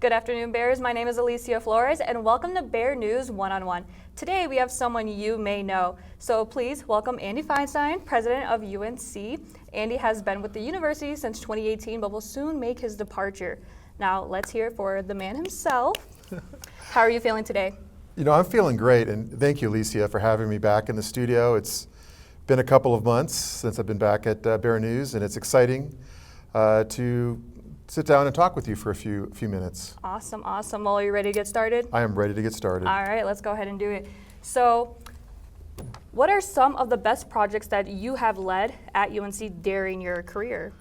Good afternoon, Bears. My name is Alecea Flores, and welcome to Bear News One-on-One. Today, we have someone you may know. So please welcome Andy Feinstein, president of UNC. Andy has been with the university since 2018, but will soon make his departure. Now, let's hear it for the man himself. How are you feeling today? You know, I'm feeling great, and thank you, Alecea, for having me back in the studio. It's been a couple of months since I've been back at Bear News, and it's exciting to sit down and talk with you for a few minutes. Awesome. Well, are you ready to get started? I am ready to get started. All right, let's go ahead and do it. So, what are some of the best projects that you have led at UNC during your career?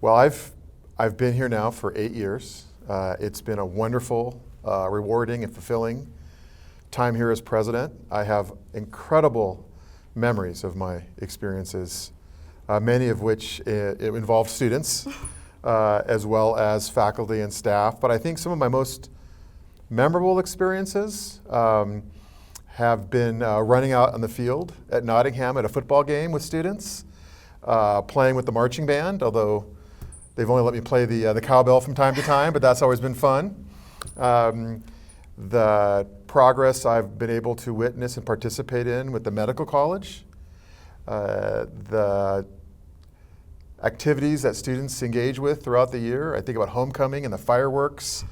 Well, I've been here now for 8 years. It's been a wonderful, rewarding, and fulfilling time here as president. I have incredible memories of my experiences, many of which it involved students. As well as faculty and staff. But I think some of my most memorable experiences have been running out on the field at Nottingham at a football game with students, playing with the marching band, although they've only let me play the cowbell from time to time, but that's always been fun. The progress I've been able to witness and participate in with the Medical College, the activities that students engage with throughout the year. I think about homecoming and the fireworks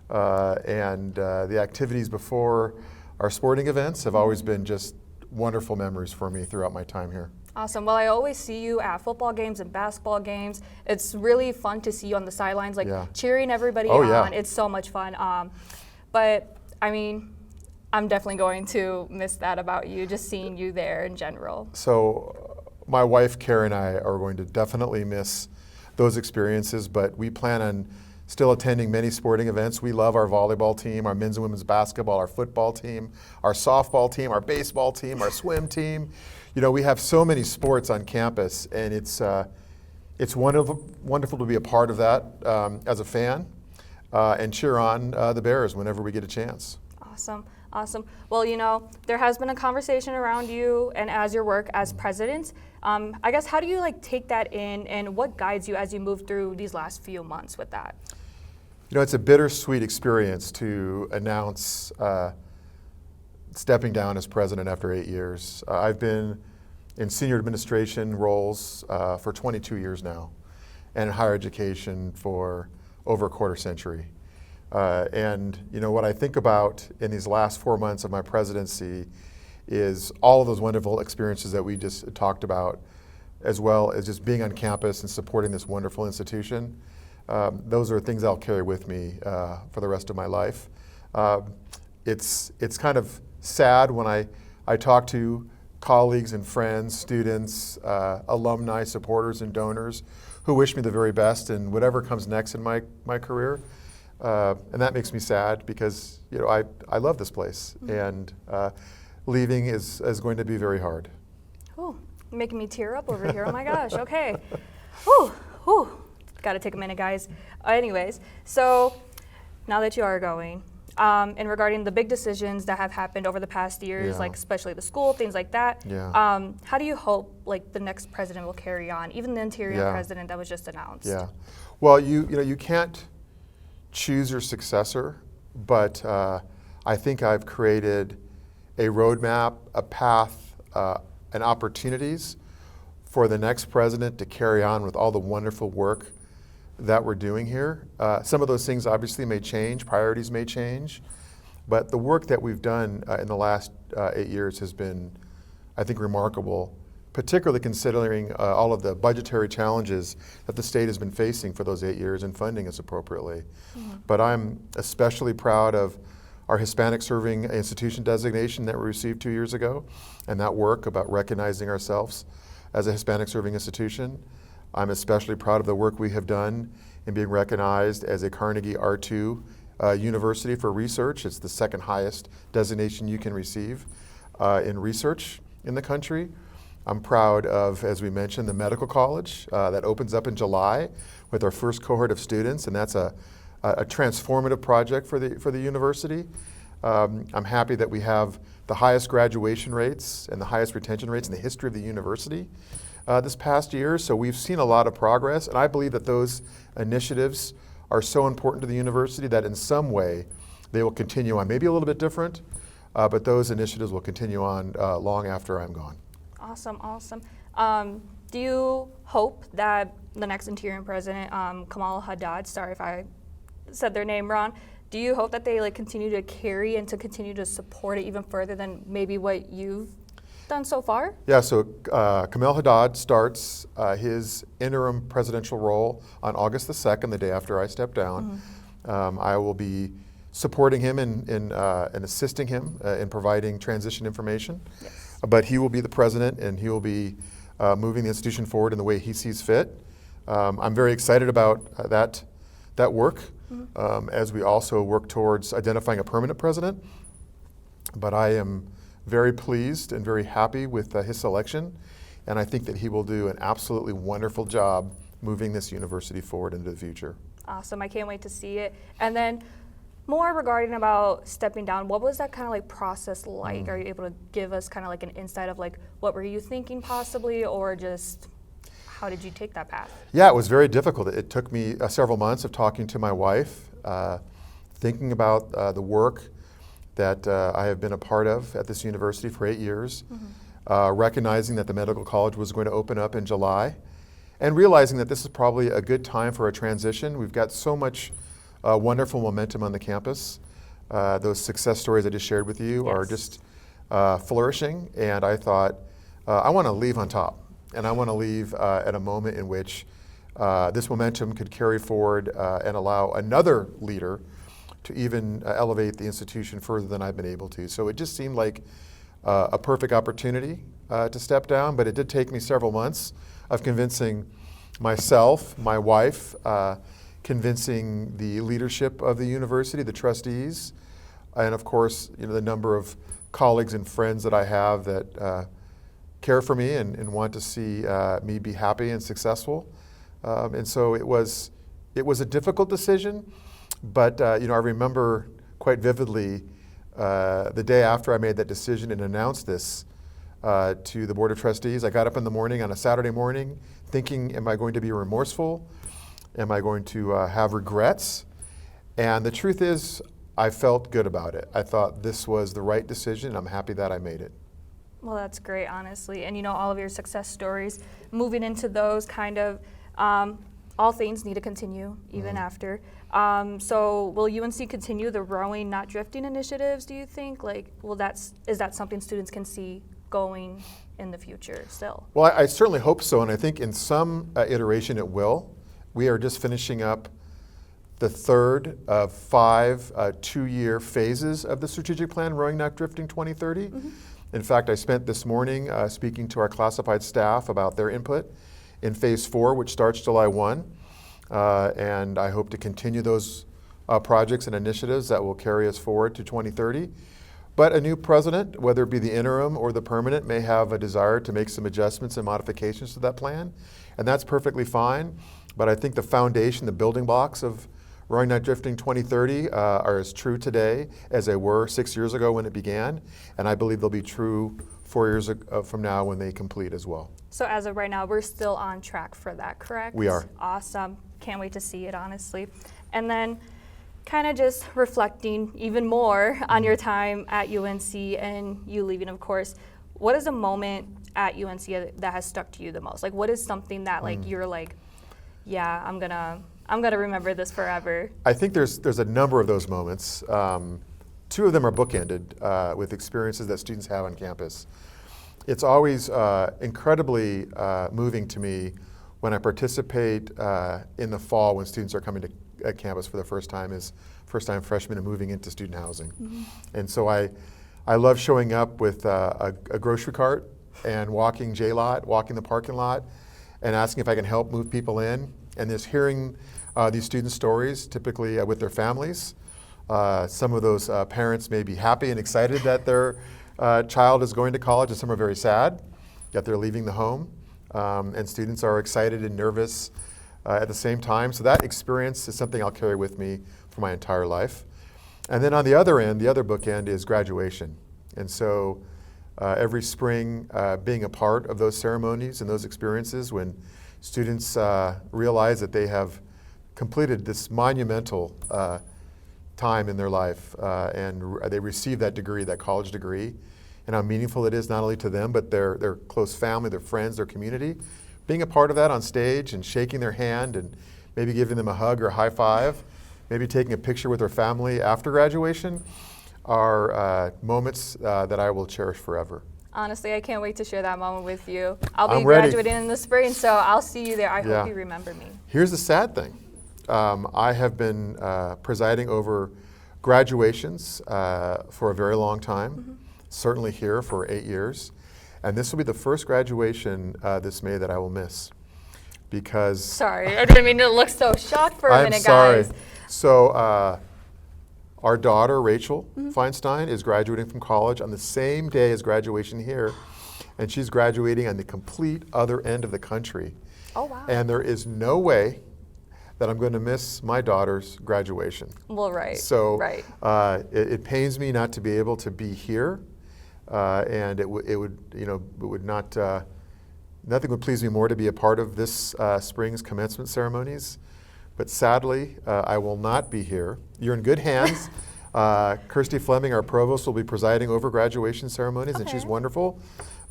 and the activities before our sporting events have always been just wonderful memories for me throughout my time here. Awesome. Well, I always see you at football games and basketball games. It's really fun to see you on the sidelines, cheering everybody on. Yeah. It's so much fun. But I mean, I'm definitely going to miss that about you, just seeing you there in general. So my wife, Kara, and I are going to definitely miss those experiences, but we plan on still attending many sporting events. We love our volleyball team, our men's and women's basketball, our football team, our softball team, our baseball team, our swim team. You know, we have so many sports on campus, and it's wonderful to be a part of that as a fan and cheer on the Bears whenever we get a chance. Awesome. Well, you know, there has been a conversation around you and as your work as president. I guess, how do you take that in, and what guides you as you move through these last few months with that? You know, it's a bittersweet experience to announce stepping down as president after 8 years. I've been in senior administration roles for 22 years now, and in higher education for over a quarter century. And you know, what I think about in these last 4 months of my presidency is all of those wonderful experiences that we just talked about, as well as just being on campus and supporting this wonderful institution. Those are things I'll carry with me for the rest of my life. It's kind of sad when I talk to colleagues and friends, students, alumni, supporters, and donors who wish me the very best in whatever comes next in my career. And that makes me sad because, you know, I love this place, and leaving is going to be very hard. Ooh, making me tear up over here. Oh my gosh. Okay. Whew. Got to take a minute, guys. Anyways, so now that you are going, and regarding the big decisions that have happened over the past years, especially the school, things like that, how do you hope the next president will carry on, even the interior president that was just announced? Yeah. Well, you can't choose your successor, but I think I've created a roadmap, a path, and opportunities for the next president to carry on with all the wonderful work that we're doing here. Some of those things obviously may change, priorities may change, but the work that we've done in the last 8 years has been, I think, remarkable, particularly considering all of the budgetary challenges that the state has been facing for those 8 years and funding us appropriately. But I'm especially proud of our Hispanic Serving Institution designation that we received 2 years ago, and that work about recognizing ourselves as a Hispanic Serving Institution. I'm especially proud of the work we have done in being recognized as a Carnegie R2 university for research. It's the second highest designation you can receive in research in the country. I'm proud of, as we mentioned, the Medical College that opens up in July with our first cohort of students, and that's a transformative project for the university. I'm happy that we have the highest graduation rates and the highest retention rates in the history of the university this past year. So we've seen a lot of progress, and I believe that those initiatives are so important to the university that in some way they will continue on, maybe a little bit different, but those initiatives will continue on long after I'm gone. Awesome, awesome. Do you hope that the next Interior President, Kamala Haddad, sorry if I said their name wrong, do you hope that they like continue to carry and to continue to support it even further than maybe what you've done so far? Yeah, so Kamala Haddad starts his interim presidential role on August the 2nd, the day after I step down. I will be supporting him and assisting him in providing transition information. Yes. But he will be the president, and he will be moving the institution forward in the way he sees fit. I'm very excited about that work as we also work towards identifying a permanent president. But I am very pleased and very happy with his selection, and I think that he will do an absolutely wonderful job moving this university forward into the future. Awesome, I can't wait to see it. And then more regarding about stepping down, what was that kind of like process like? Are you able to give us kind of like an insight of like what were you thinking possibly, or just how did you take that path? Yeah, it was very difficult. It took me several months of talking to my wife, thinking about the work that I have been a part of at this university for 8 years, recognizing that the medical college was going to open up in July, and realizing that this is probably a good time for a transition. We've got so much wonderful momentum on the campus. Those success stories I just shared with you are just flourishing, and I thought, I want to leave on top, and I want to leave at a moment in which this momentum could carry forward and allow another leader to even elevate the institution further than I've been able to. So it just seemed like a perfect opportunity to step down, but it did take me several months of convincing myself, my wife, convincing the leadership of the university, the trustees, and of course, the number of colleagues and friends that I have that care for me and want to see me be happy and successful. And so it was a difficult decision, but I remember quite vividly the day after I made that decision and announced this to the Board of Trustees. I got up in the morning on a Saturday morning thinking, am I going to be remorseful? Am I going to have regrets? And the truth is, I felt good about it. I thought this was the right decision. I'm happy that I made it. Well, that's great, honestly. And all of your success stories, moving into those kind of, all things need to continue even after. So will UNC continue the rowing, not drifting initiatives, do you think? Is that something students can see going in the future still? Well, I certainly hope so, and I think in some iteration it will. We are just finishing up the third of 5 2-year phases of the strategic plan, Rowing Not Drifting 2030. In fact, I spent this morning speaking to our classified staff about their input in phase 4, which starts July 1. And I hope to continue those projects and initiatives that will carry us forward to 2030. But a new president, whether it be the interim or the permanent, may have a desire to make some adjustments and modifications to that plan. And that's perfectly fine. But I think the foundation, the building blocks of Rowing Not Drifting 2030 are as true today as they were 6 years ago when it began. And I believe they'll be true 4 years from now when they complete as well. So as of right now, we're still on track for that, correct? We are. Awesome. Can't wait to see it, honestly. And then kind of just reflecting even more on your time at UNC and you leaving, of course, what is a moment at UNC that has stuck to you the most? Like, what is something that you're like, yeah, I'm gonna remember this forever? I think there's a number of those moments. 2 of them are bookended with experiences that students have on campus. It's always incredibly moving to me when I participate in the fall when students are coming to campus for the first time as first-time freshmen and moving into student housing. And so I love showing up with a grocery cart and walking J-Lot, walking the parking lot, and asking if I can help move people in, and just hearing these student stories, typically with their families. Some of those parents may be happy and excited that their child is going to college, and some are very sad that they're leaving the home. And students are excited and nervous at the same time. So that experience is something I'll carry with me for my entire life. And then on the other end, the other bookend is graduation. And so every spring, being a part of those ceremonies and those experiences when students realize that they have completed this monumental time in their life, and they received that degree, that college degree, and how meaningful it is not only to them, but their close family, their friends, their community. Being a part of that on stage and shaking their hand and maybe giving them a hug or a high five, maybe taking a picture with their family after graduation are moments that I will cherish forever. Honestly, I can't wait to share that moment with you. I'll be I'm ready. graduating in the spring, so I'll see you there. I hope you remember me. Here's the sad thing. I have been presiding over graduations for a very long time, certainly here for 8 years. And this will be the first graduation this May that I will miss because... Sorry, I didn't mean to look so shocked for a minute, guys. So our daughter, Rachel Feinstein, is graduating from college on the same day as graduation here. And she's graduating on the complete other end of the country. Oh, wow. And there is no way that I'm going to miss my daughter's graduation. Well, right. So right. It pains me not to be able to be here. And it would not, nothing would please me more to be a part of this spring's commencement ceremonies. But sadly, I will not be here. You're in good hands. Kirsty Fleming, our provost, will be presiding over graduation ceremonies, and she's wonderful.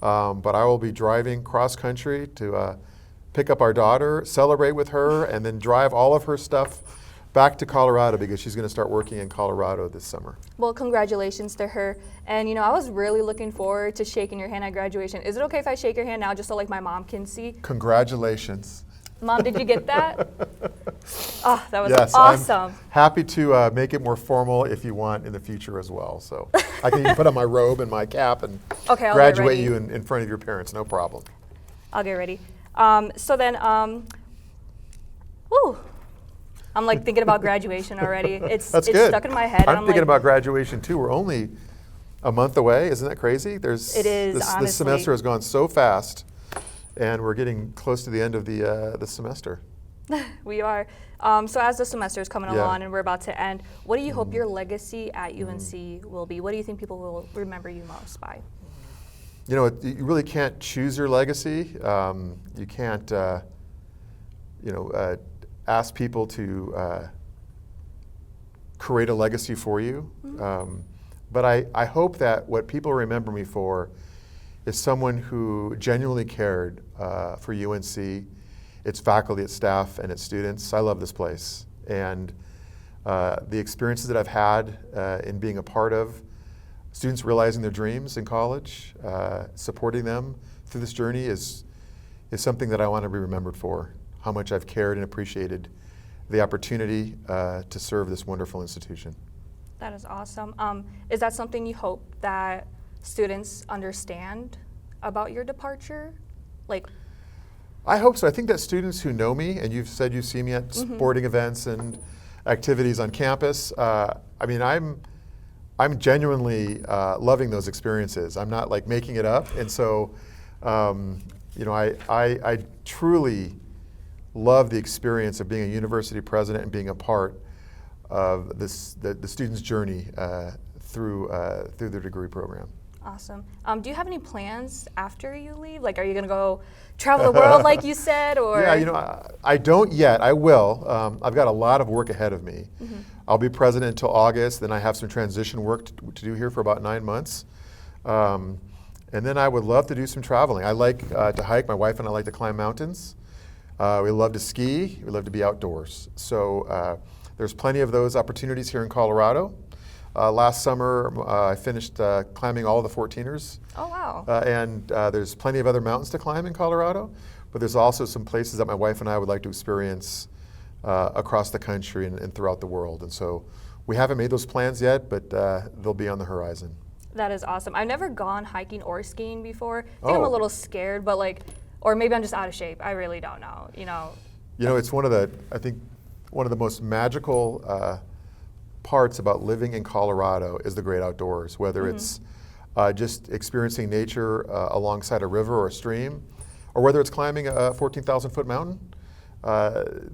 But I will be driving cross country to pick up our daughter, celebrate with her, and then drive all of her stuff back to Colorado because she's going to start working in Colorado this summer. Well, congratulations to her. And I was really looking forward to shaking your hand at graduation. Is it okay if I shake your hand now just so my mom can see? Congratulations. Mom, did you get that? Oh, that was yes, awesome. I'm happy to make it more formal if you want in the future as well. So I can even put on my robe and my cap and graduate you in front of your parents, no problem. I'll get ready. So then, woo. I'm thinking about graduation already. It's stuck in my head. I'm thinking about graduation too. We're only a month away. Isn't that crazy? It is, honestly. This semester has gone so fast, and we're getting close to the end of the semester. We are. So as the semester is coming along and we're about to end, what do you hope your legacy at UNC will be? What do you think people will remember you most by? You really can't choose your legacy. You can't, ask people to create a legacy for you. But I hope that what people remember me for is someone who genuinely cared for UNC, its faculty, its staff, and its students. I love this place. And the experiences that I've had in being a part of students realizing their dreams in college, supporting them through this journey is something that I want to be remembered for. How much I've cared and appreciated the opportunity to serve this wonderful institution. That is awesome. Is that something you hope that students understand about your departure? I hope so. I think that students who know me, and you've said you see me at sporting events and activities on campus, I'm genuinely loving those experiences. I'm not making it up. And so, I truly love the experience of being a university president and being a part of the students' journey through their degree program. Awesome. Do you have any plans after you leave? Are you going to go travel the world like you said? Or? Yeah, I don't yet. I will. I've got a lot of work ahead of me. I'll be president until August. Then I have some transition work to do here for about 9 months. And then I would love to do some traveling. I like to hike. My wife and I like to climb mountains. We love to ski. We love to be outdoors. So there's plenty of those opportunities here in Colorado. Last summer, I finished climbing all of the 14ers. Oh, wow. And there's plenty of other mountains to climb in Colorado, but there's also some places that my wife and I would like to experience across the country and throughout the world. And so we haven't made those plans yet, but they'll be on the horizon. That is awesome. I've never gone hiking or skiing before. I think I'm a little scared, but or maybe I'm just out of shape. I really don't know, It's one of the most magical parts about living in Colorado is the great outdoors, whether it's just experiencing nature alongside a river or a stream, or whether it's climbing a 14,000-foot mountain.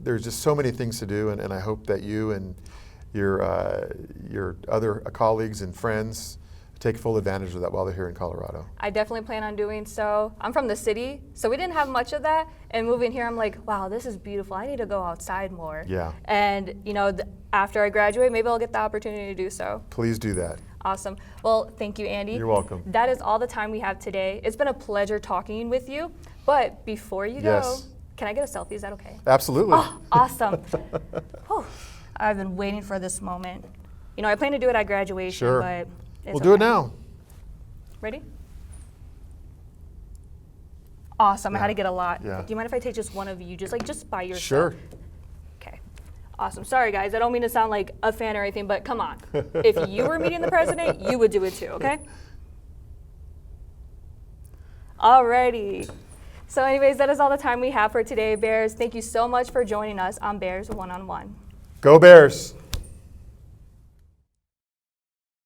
There's just so many things to do, and I hope that you and your other colleagues and friends take full advantage of that while they're here in Colorado. I definitely plan on doing so. I'm from the city, so we didn't have much of that. And moving here, I'm like, wow, this is beautiful. I need to go outside more. Yeah. And you know, after I graduate, maybe I'll get the opportunity to do so. Please do that. Awesome. Well, thank you, Andy. You're welcome. That is all the time we have today. It's been a pleasure talking with you. But before you go, Yes. can I get a selfie? Is that okay? Absolutely. Oh, awesome. Whew. I've been waiting for this moment. You know, I plan to do it at graduation, Sure. but it's We'll do it okay. now. Ready? Awesome. I had Yeah. to get a lot. Yeah. Do you mind if I take just one of you, just by yourself? Sure. Okay. Awesome. Sorry, guys. I don't mean to sound like a fan or anything, but come on. If you were meeting the president, you would do it too, okay? Alrighty. So anyways, that is all the time we have for today, Bears. Thank you so much for joining us on Bears One-on-One. Go Bears.